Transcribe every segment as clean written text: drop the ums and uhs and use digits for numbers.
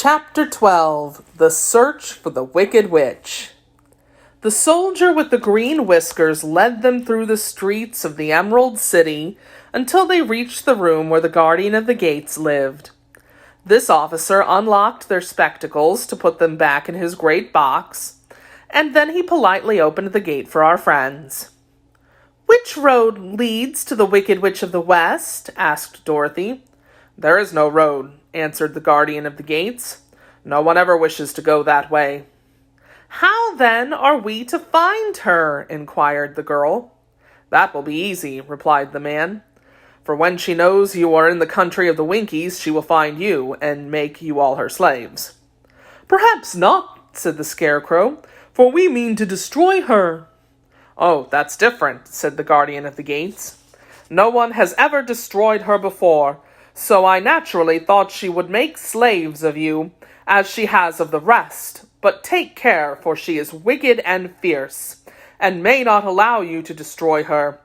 Chapter 12. The Search for the Wicked Witch. The soldier with the green whiskers led them through the streets of the Emerald City until they reached the room where the guardian of the gates lived. This officer unlocked their spectacles to put them back in his great box, and then he politely opened the gate for our friends. "Which road leads to the Wicked Witch of the West?" asked Dorothy. "There is no road," answered the guardian of the gates. "No one ever wishes to go that way." "How, then, are we to find her?" inquired the girl. "That will be easy," replied the man. "For when she knows you are in the country of the Winkies, she will find you and make you all her slaves." "Perhaps not," said the Scarecrow, "for we mean to destroy her." "Oh, that's different," said the guardian of the gates. "No one has ever destroyed her before, so I naturally thought she would make slaves of you, as she has of the rest. But take care, for she is wicked and fierce, and may not allow you to destroy her.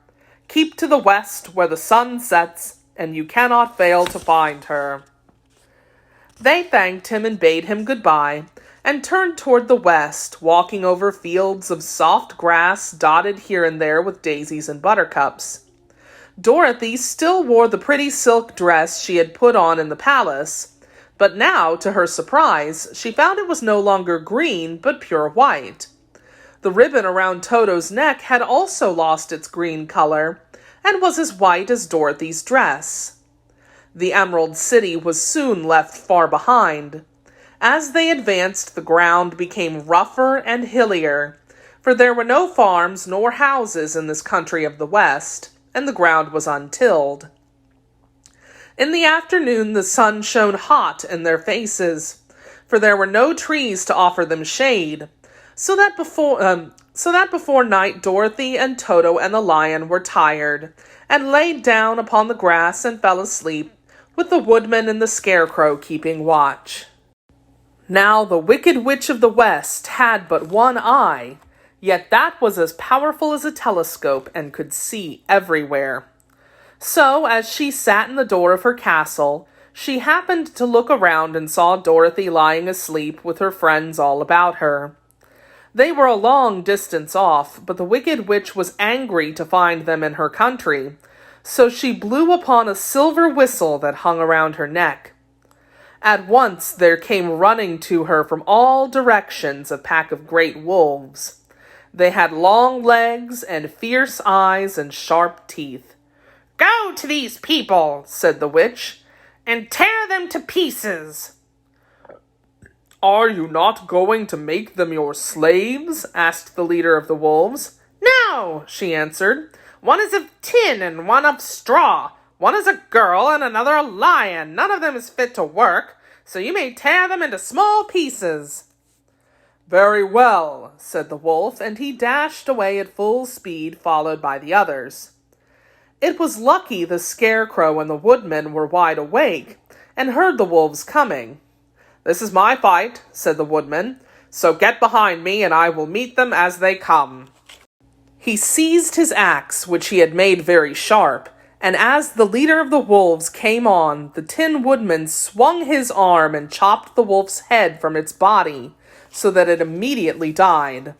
Keep to the west, where the sun sets, and you cannot fail to find her." They thanked him and bade him goodbye, and turned toward the west, walking over fields of soft grass dotted here and there with daisies and buttercups. Dorothy still wore the pretty silk dress she had put on in the palace, but now, to her surprise, she found it was no longer green, but pure white. The ribbon around Toto's neck had also lost its green color, and was as white as Dorothy's dress. The Emerald City was soon left far behind. As they advanced, the ground became rougher and hillier, for there were no farms nor houses in this country of the West, and the ground was untilled. In the afternoon the sun shone hot in their faces, for there were no trees to offer them shade, so that before night Dorothy and Toto and the lion were tired, and laid down upon the grass and fell asleep, with the woodman and the Scarecrow keeping watch. Now the Wicked Witch of the West had but one eye, yet that was as powerful as a telescope and could see everywhere. So, as she sat in the door of her castle, she happened to look around and saw Dorothy lying asleep with her friends all about her. They were a long distance off, but the Wicked Witch was angry to find them in her country, so she blew upon a silver whistle that hung around her neck. At once there came running to her from all directions a pack of great wolves. They had long legs and fierce eyes and sharp teeth. "Go to these people," said the witch, "and tear them to pieces." "Are you not going to make them your slaves?" asked the leader of the wolves. "No," she answered. "One is of tin and one of straw. One is a girl and another a lion. None of them is fit to work, so you may tear them into small pieces." "Very well," said the wolf, and he dashed away at full speed, followed by the others. It was lucky the Scarecrow and the woodman were wide awake, and heard the wolves coming. "This is my fight," said the woodman, "so get behind me, and I will meet them as they come." He seized his axe, which he had made very sharp, and as the leader of the wolves came on, the Tin Woodman swung his arm and chopped the wolf's head from its body, so that it immediately died.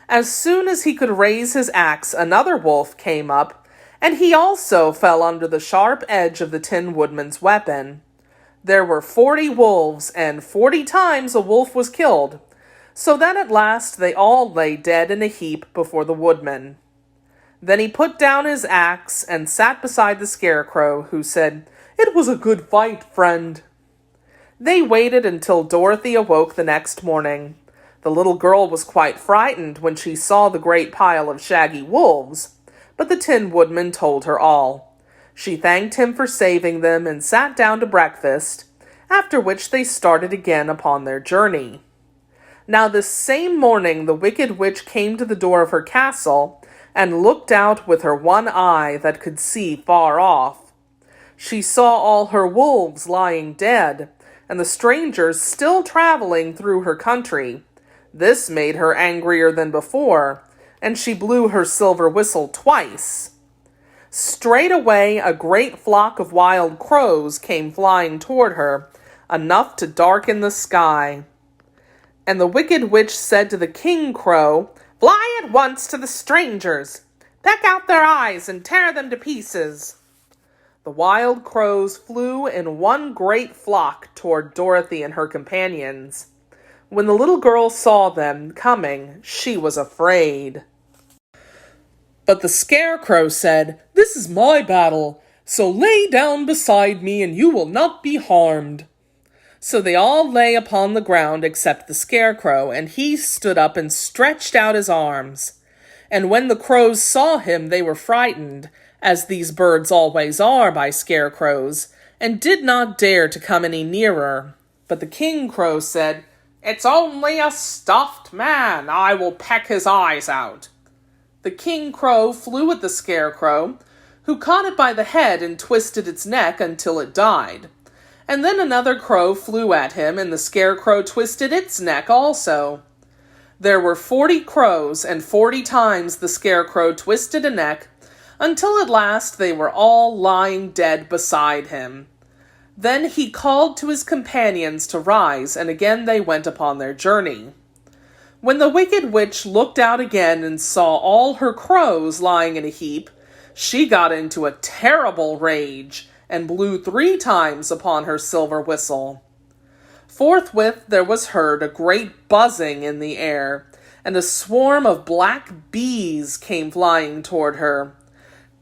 As soon as he could raise his axe, another wolf came up, and he also fell under the sharp edge of the Tin Woodman's weapon. There were 40 wolves, and 40 times a wolf was killed, so that at last they all lay dead in a heap before the woodman. Then he put down his axe and sat beside the Scarecrow, who said, "It was a good fight, friend." They waited until Dorothy awoke the next morning. The little girl was quite frightened when she saw the great pile of shaggy wolves, but the Tin Woodman told her all. She thanked him for saving them and sat down to breakfast, after which they started again upon their journey. Now this same morning the Wicked Witch came to the door of her castle and looked out with her one eye that could see far off. She saw all her wolves lying dead, and the strangers still traveling through her country. This made her angrier than before, and she blew her silver whistle twice. Straightway a great flock of wild crows came flying toward her, enough to darken the sky. And the wicked witch said to the king crow, "Fly at once to the strangers. Peck out their eyes and tear them to pieces." The wild crows flew in one great flock toward Dorothy and her companions. When the little girl saw them coming, she was afraid. But the scarecrow said, "This is my battle, so lay down beside me and you will not be harmed." So they all lay upon the ground except the scarecrow, and he stood up and stretched out his arms. And when the crows saw him, they were frightened, as these birds always are by scarecrows, and did not dare to come any nearer. But the king crow said, "It's only a stuffed man. I will peck his eyes out." The king crow flew at the scarecrow, who caught it by the head and twisted its neck until it died. And then another crow flew at him, and the scarecrow twisted its neck also. There were 40 crows, and 40 times the scarecrow twisted a neck, until at last they were all lying dead beside him. Then he called to his companions to rise, and again they went upon their journey. When the wicked witch looked out again and saw all her crows lying in a heap, she got into a terrible rage, and blew 3 times upon her silver whistle. Forthwith there was heard a great buzzing in the air, and a swarm of black bees came flying toward her.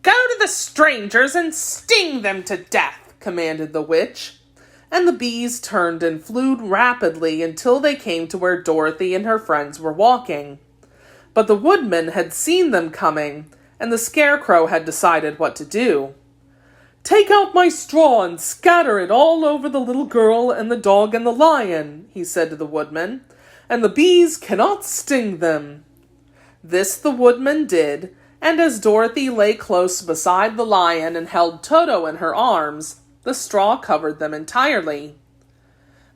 "Go to the strangers and sting them to death," commanded the witch. And the bees turned and flew rapidly until they came to where Dorothy and her friends were walking. But the woodman had seen them coming, and the scarecrow had decided what to do. "Take out my straw and scatter it all over the little girl and the dog and the lion," he said to the woodman, "and the bees cannot sting them." This the woodman did, and as Dorothy lay close beside the lion and held Toto in her arms, the straw covered them entirely.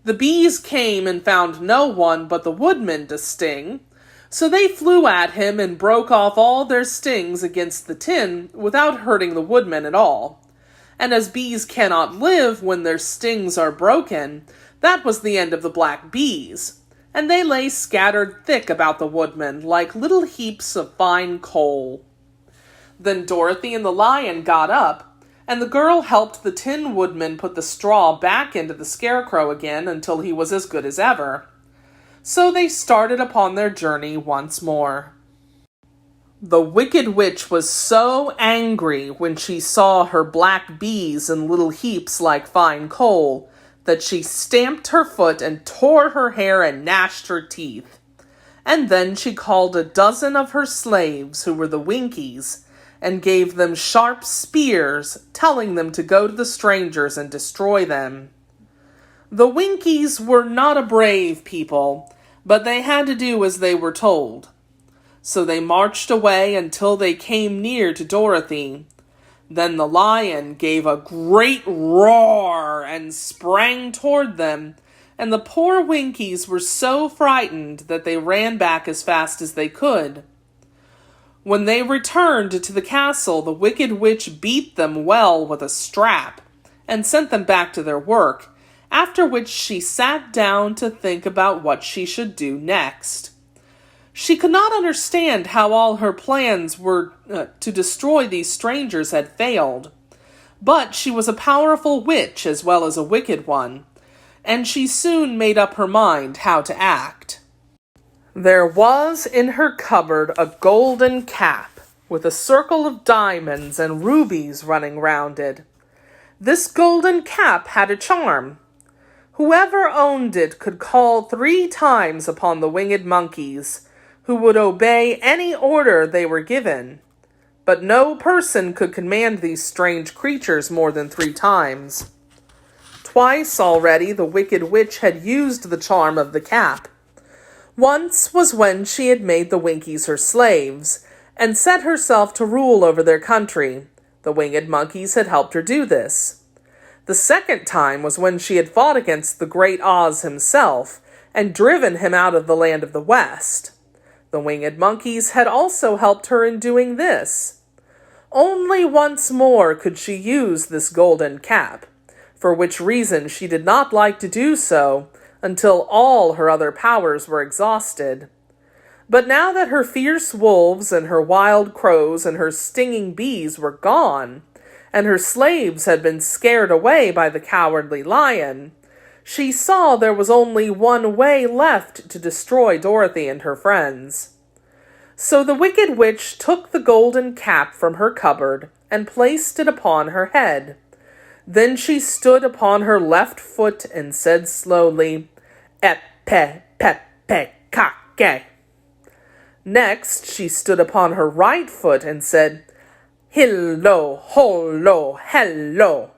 The bees came and found no one but the woodman to sting, so they flew at him and broke off all their stings against the tin without hurting the woodman at all. And as bees cannot live when their stings are broken, that was the end of the black bees, and they lay scattered thick about the woodman like little heaps of fine coal. Then Dorothy and the lion got up, and the girl helped the Tin Woodman put the straw back into the scarecrow again until he was as good as ever. So they started upon their journey once more. The Wicked Witch was so angry when she saw her black bees in little heaps like fine coal that she stamped her foot and tore her hair and gnashed her teeth. And then she called a dozen of her slaves, who were the Winkies, and gave them sharp spears, telling them to go to the strangers and destroy them. The Winkies were not a brave people, but they had to do as they were told. So they marched away until they came near to Dorothy. Then the lion gave a great roar and sprang toward them, and the poor Winkies were so frightened that they ran back as fast as they could. When they returned to the castle, the Wicked Witch beat them well with a strap and sent them back to their work, after which she sat down to think about what she should do next. She could not understand how all her plans to destroy these strangers had failed, but she was a powerful witch as well as a wicked one, and she soon made up her mind how to act. There was in her cupboard a golden cap with a circle of diamonds and rubies running round it. This golden cap had a charm. Whoever owned it could call 3 times upon the winged monkeys, who would obey any order they were given. But no person could command these strange creatures more than 3 times. Twice already the Wicked Witch had used the charm of the cap. Once was when she had made the Winkies her slaves, and set herself to rule over their country. The winged monkeys had helped her do this. The second time was when she had fought against the great Oz himself, and driven him out of the land of the West. The winged monkeys had also helped her in doing this. Only once more could she use this golden cap, for which reason she did not like to do so until all her other powers were exhausted. But now that her fierce wolves and her wild crows and her stinging bees were gone, and her slaves had been scared away by the cowardly lion, she saw there was only one way left to destroy Dorothy and her friends. So the wicked witch took the golden cap from her cupboard and placed it upon her head. Then she stood upon her left foot and said slowly, "Epe, pepe, kake." Next, she stood upon her right foot and said, "Hillo, holo, hello."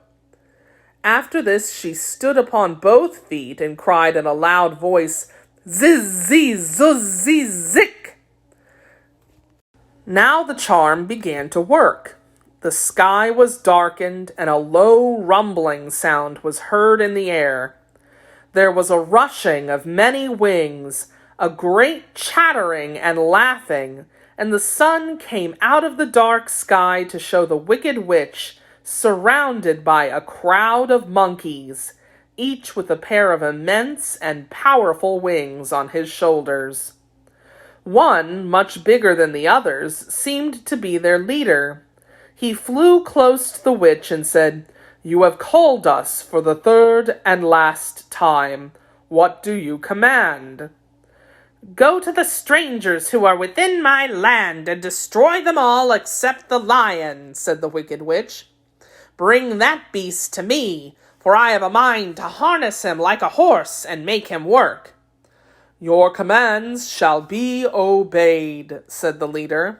After this, she stood upon both feet and cried in a loud voice, "Ziz-zee, zuz-zee, zik." Now the charm began to work. The sky was darkened, and a low rumbling sound was heard in the air. There was a rushing of many wings, a great chattering and laughing, and the sun came out of the dark sky to show the wicked witch surrounded by a crowd of monkeys, each with a pair of immense and powerful wings on his shoulders. One, much bigger than the others, seemed to be their leader. He flew close to the witch and said, "You have called us for the third and last time. What do you command?" "Go to the strangers who are within my land and destroy them all except the lion," said the wicked witch. "Bring that beast to me, for I have a mind to harness him like a horse and make him work." "Your commands shall be obeyed," said the leader.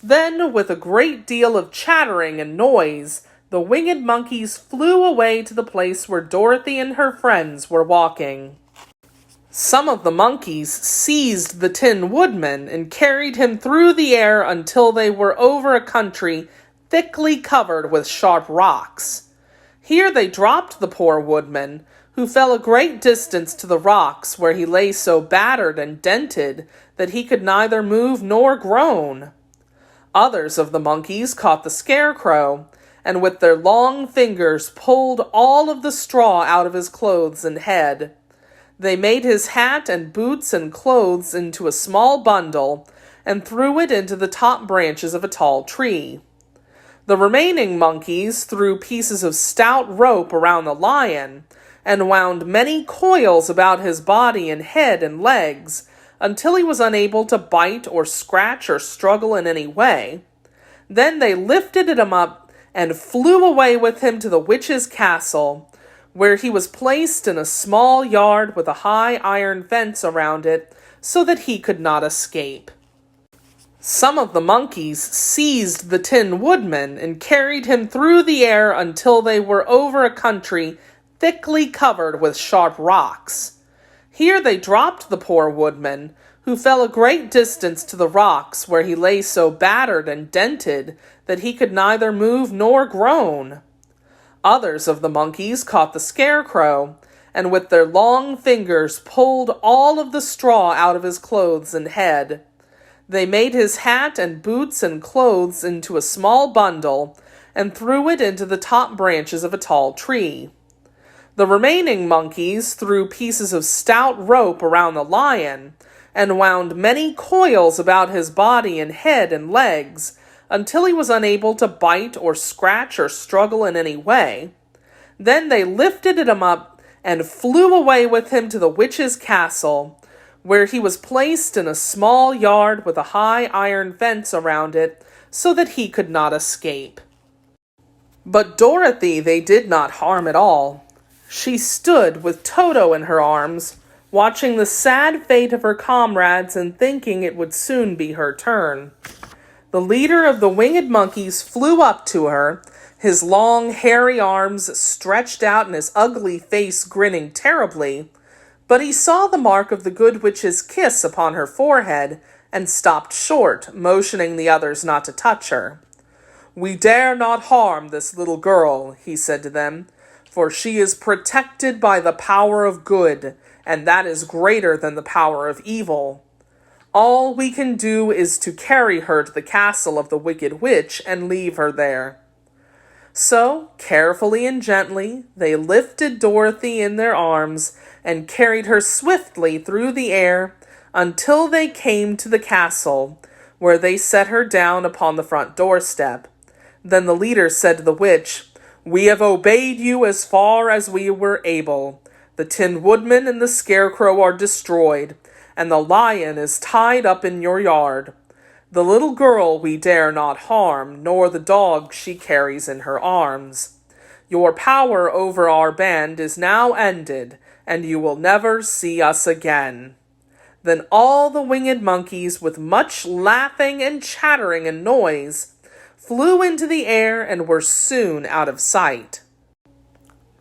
Then, with a great deal of chattering and noise, the winged monkeys flew away to the place where Dorothy and her friends were walking. Some of the monkeys seized the Tin Woodman and carried him through the air until they were over a country thickly covered with sharp rocks. Here they dropped the poor woodman, who fell a great distance to the rocks, where he lay so battered and dented that he could neither move nor groan. Others of the monkeys caught the scarecrow, and with their long fingers pulled all of the straw out of his clothes and head. They made his hat and boots and clothes into a small bundle, and threw it into the top branches of a tall tree. The remaining monkeys threw pieces of stout rope around the lion, and wound many coils about his body and head and legs, until he was unable to bite or scratch or struggle in any way. Then they lifted him up and flew away with him to the witch's castle, where he was placed in a small yard with a high iron fence around it, so that he could not escape. Some of the monkeys seized the Tin Woodman and carried him through the air until they were over a country thickly covered with sharp rocks. Here they dropped the poor woodman, who fell a great distance to the rocks, where he lay so battered and dented that he could neither move nor groan. Others of the monkeys caught the scarecrow, and with their long fingers pulled all of the straw out of his clothes and head. They made his hat and boots and clothes into a small bundle, and threw it into the top branches of a tall tree. The remaining monkeys threw pieces of stout rope around the lion, and wound many coils about his body and head and legs, until he was unable to bite or scratch or struggle in any way. Then they lifted him up and flew away with him to the witch's castle, where he was placed in a small yard with a high iron fence around it, so that he could not escape. But Dorothy they did not harm at all. She stood with Toto in her arms, watching the sad fate of her comrades and thinking it would soon be her turn. The leader of the winged monkeys flew up to her, his long, hairy arms stretched out and his ugly face grinning terribly, but he saw the mark of the good witch's kiss upon her forehead and stopped short, motioning the others not to touch her. "We dare not harm this little girl," he said to them, "for she is protected by the power of good, and that is greater than the power of evil. All we can do is to carry her to the castle of the wicked witch and leave her there." So, carefully and gently, they lifted Dorothy in their arms and carried her swiftly through the air until they came to the castle, where they set her down upon the front doorstep. Then the leader said to the witch, "We have obeyed you as far as we were able. The Tin Woodman and the Scarecrow are destroyed, and the lion is tied up in your yard. The little girl we dare not harm, nor the dog she carries in her arms. Your power over our band is now ended, and you will never see us again." Then all the winged monkeys, with much laughing and chattering and noise, flew into the air and were soon out of sight.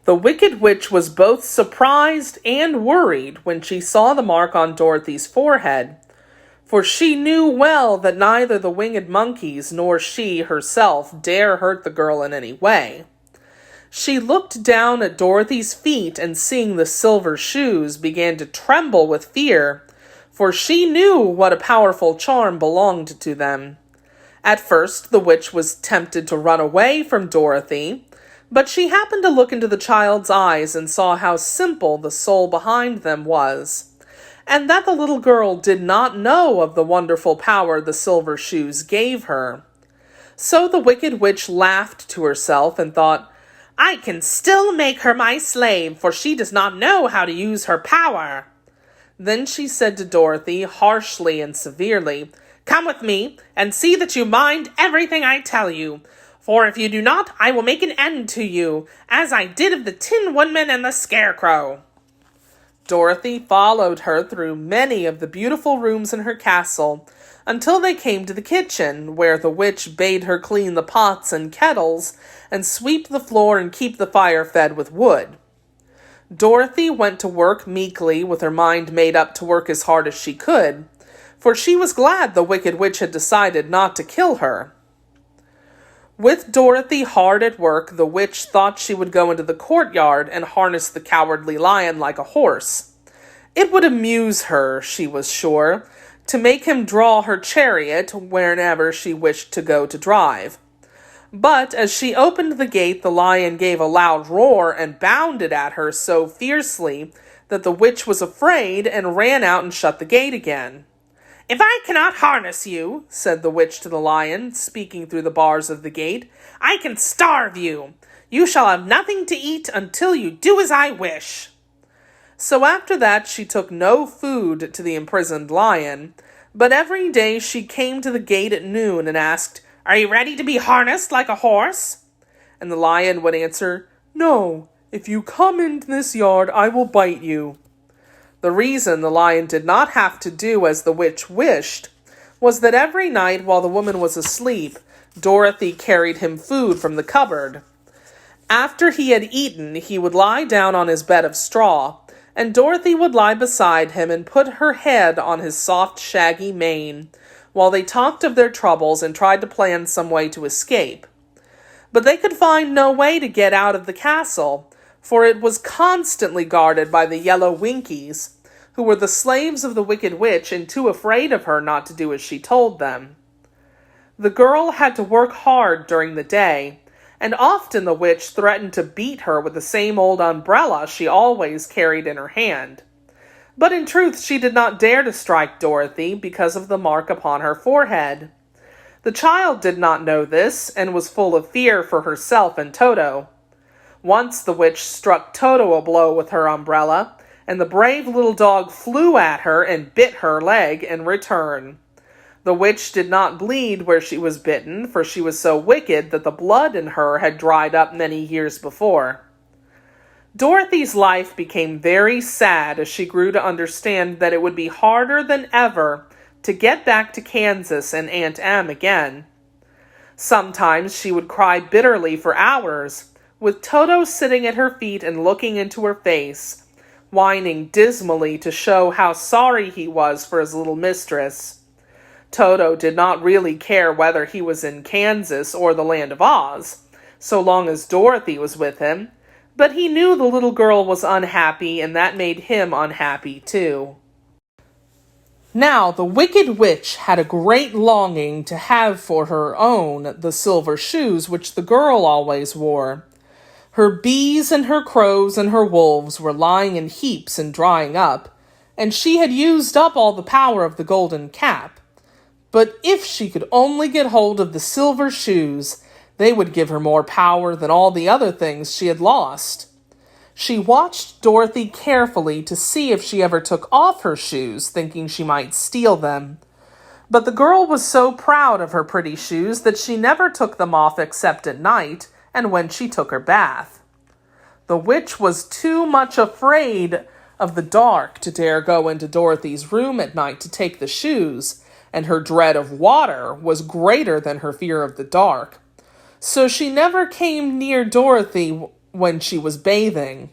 The Wicked Witch was both surprised and worried when she saw the mark on Dorothy's forehead, for she knew well that neither the winged monkeys nor she herself dare hurt the girl in any way. She looked down at Dorothy's feet and, seeing the silver shoes, began to tremble with fear, for she knew what a powerful charm belonged to them. At first, the witch was tempted to run away from Dorothy, but she happened to look into the child's eyes and saw how simple the soul behind them was, and that the little girl did not know of the wonderful power the silver shoes gave her. So the Wicked Witch laughed to herself and thought, "I can still make her my slave, for she does not know how to use her power." Then she said to Dorothy, harshly and severely, "Come with me, and see that you mind everything I tell you, for if you do not, I will make an end to you, as I did of the Tin Woodman and the Scarecrow." Dorothy followed her through many of the beautiful rooms in her castle, until they came to the kitchen, where the witch bade her clean the pots and kettles, and sweep the floor and keep the fire fed with wood. Dorothy went to work meekly, with her mind made up to work as hard as she could, for she was glad the Wicked Witch had decided not to kill her. With Dorothy hard at work, the witch thought she would go into the courtyard and harness the cowardly lion like a horse. It would amuse her, she was sure, to make him draw her chariot wherever she wished to go to drive. But as she opened the gate, the lion gave a loud roar and bounded at her so fiercely that the witch was afraid and ran out and shut the gate again. "If I cannot harness you," said the witch to the lion, speaking through the bars of the gate, "I can starve you. You shall have nothing to eat until you do as I wish." So after that she took no food to the imprisoned lion, but every day she came to the gate at noon and asked, "Are you ready to be harnessed like a horse?" And the lion would answer, "No, if you come in this yard I will bite you." The reason the lion did not have to do as the witch wished was that every night while the woman was asleep, Dorothy carried him food from the cupboard. After he had eaten, he would lie down on his bed of straw, and Dorothy would lie beside him and put her head on his soft, shaggy mane, while they talked of their troubles and tried to plan some way to escape. But they could find no way to get out of the castle, for it was constantly guarded by the yellow Winkies, who were the slaves of the Wicked Witch and too afraid of her not to do as she told them. The girl had to work hard during the day, and often the witch threatened to beat her with the same old umbrella she always carried in her hand. But in truth she did not dare to strike Dorothy because of the mark upon her forehead. The child did not know this, and was full of fear for herself and Toto. Once the witch struck Toto a blow with her umbrella, and the brave little dog flew at her and bit her leg in return. The witch did not bleed where she was bitten, for she was so wicked that the blood in her had dried up many years before. Dorothy's life became very sad as she grew to understand that it would be harder than ever to get back to Kansas and Aunt Em again. Sometimes she would cry bitterly for hours, with Toto sitting at her feet and looking into her face, whining dismally to show how sorry he was for his little mistress. Toto did not really care whether he was in Kansas or the Land of Oz, so long as Dorothy was with him, but he knew the little girl was unhappy, and that made him unhappy too. Now the wicked witch had a great longing to have for her own the silver shoes which the girl always wore. Her bees and her crows and her wolves were lying in heaps and drying up, and she had used up all the power of the golden cap. But if she could only get hold of the silver shoes, they would give her more power than all the other things she had lost. She watched Dorothy carefully to see if she ever took off her shoes, thinking she might steal them. But the girl was so proud of her pretty shoes that she never took them off except at night and when she took her bath. The witch was too much afraid of the dark to dare go into Dorothy's room at night to take the shoes, and her dread of water was greater than her fear of the dark. So she never came near Dorothy when she was bathing.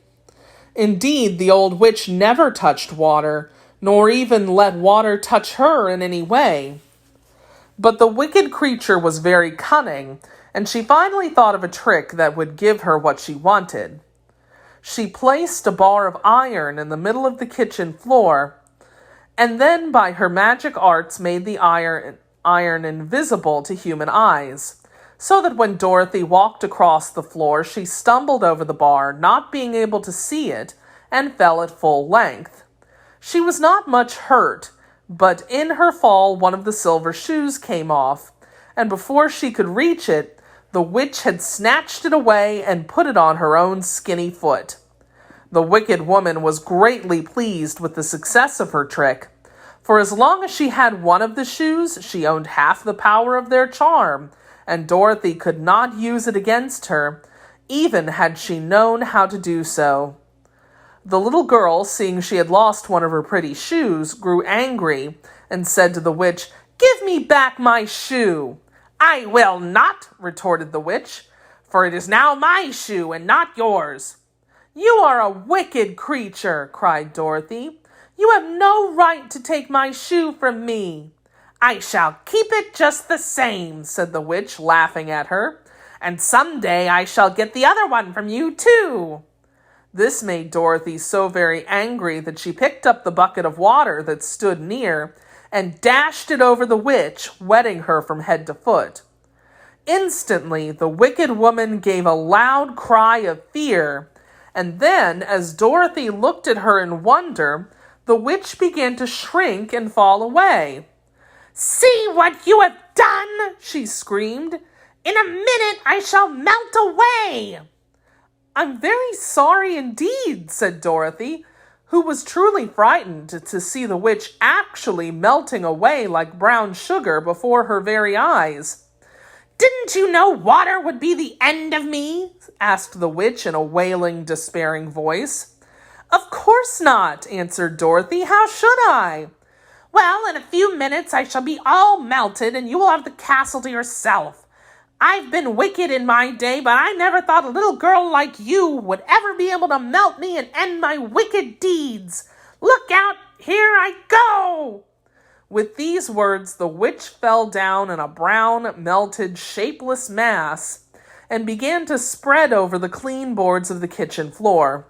Indeed, the old witch never touched water, nor even let water touch her in any way. But the wicked creature was very cunning, and she finally thought of a trick that would give her what she wanted. She placed a bar of iron in the middle of the kitchen floor, and then by her magic arts made the iron invisible to human eyes, so that when Dorothy walked across the floor, she stumbled over the bar, not being able to see it, and fell at full length. She was not much hurt, but in her fall one of the silver shoes came off, and before she could reach it, the witch had snatched it away and put it on her own skinny foot. The wicked woman was greatly pleased with the success of her trick, for as long as she had one of the shoes, she owned half the power of their charm, and Dorothy could not use it against her, even had she known how to do so. The little girl, seeing she had lost one of her pretty shoes, grew angry and said to the witch, "Give me back my shoe." "I will not," retorted the witch, "for it is now my shoe and not yours." "You are a wicked creature," cried Dorothy. "You have no right to take my shoe from me." "I shall keep it just the same," said the witch, laughing at her, "and someday I shall get the other one from you too." This made Dorothy so very angry that she picked up the bucket of water that stood near and dashed it over the witch, wetting her from head to foot. Instantly, the wicked woman gave a loud cry of fear, and then, as Dorothy looked at her in wonder, the witch began to shrink and fall away. "See what you have done!" she screamed. "In a minute I shall melt away!" "I'm very sorry indeed," said Dorothy, who was truly frightened to see the witch actually melting away like brown sugar before her very eyes. "Didn't you know water would be the end of me?" asked the witch in a wailing, despairing voice. "Of course not," answered Dorothy. "How should I?" "Well, in a few minutes I shall be all melted and you will have the castle to yourself. I've been wicked in my day, but I never thought a little girl like you would ever be able to melt me and end my wicked deeds. Look out, here I go!" With these words, the witch fell down in a brown, melted, shapeless mass and began to spread over the clean boards of the kitchen floor.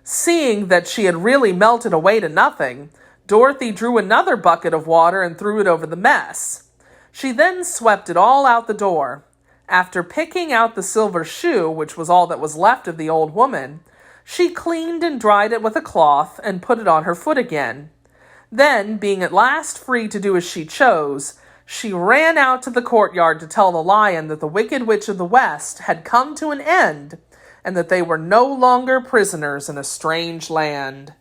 Seeing that she had really melted away to nothing, Dorothy drew another bucket of water and threw it over the mess. She then swept it all out the door. After picking out the silver shoe, which was all that was left of the old woman, she cleaned and dried it with a cloth and put it on her foot again. Then, being at last free to do as she chose, she ran out to the courtyard to tell the lion that the Wicked Witch of the West had come to an end, and that they were no longer prisoners in a strange land.